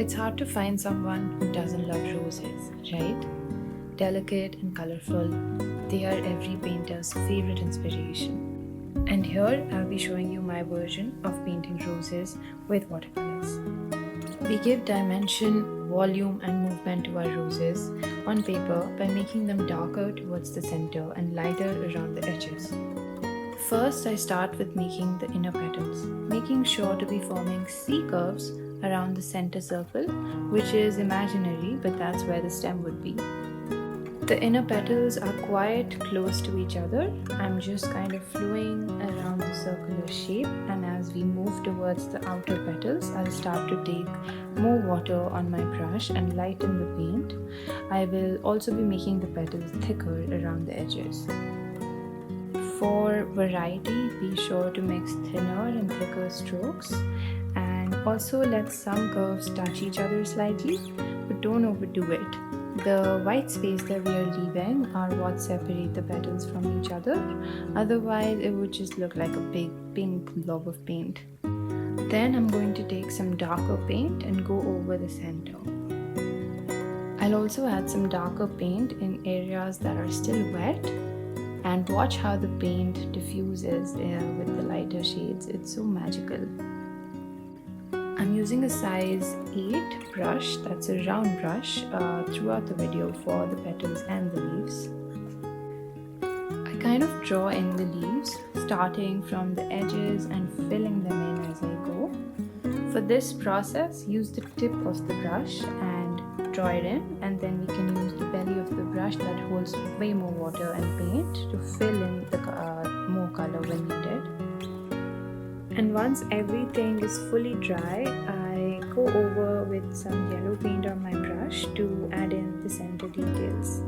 It's hard to find someone who doesn't love roses, right? Delicate and colorful, they are every painter's favorite inspiration. And here I'll be showing you my version of painting roses with watercolors. We give dimension, volume, and movement to our roses on paper by making them darker towards the center and lighter around the edges. First, I start with making the inner petals, making sure to be forming C curves around the center circle, which is imaginary, but that's where the stem would be. The inner petals are quite close to each other. I'm just kind of flowing around the circular shape, and as we move towards the outer petals, I'll start to take more water on my brush and lighten the paint. I will also be making the petals thicker around the edges. For variety, be sure to mix thinner and thicker strokes, and also let some curves touch each other slightly, but don't overdo it. The white space that we are leaving are what separate the petals from each other, otherwise it would just look like a big pink blob of paint. Then I'm going to take some darker paint and go over the center. I'll also add some darker paint in areas that are still wet, and watch how the paint diffuses with the lighter shades. It's so magical. I'm using a size 8 brush, that's a round brush, throughout the video for the petals and the leaves. I kind of draw in the leaves, starting from the edges and filling them in as I go. For this process, use the tip of the brush and draw it in, and then we can use the belly of the brush that holds way more water and paint to fill in the more color when needed. And once everything is fully dry, I go over with some yellow paint on my brush to add in the center details.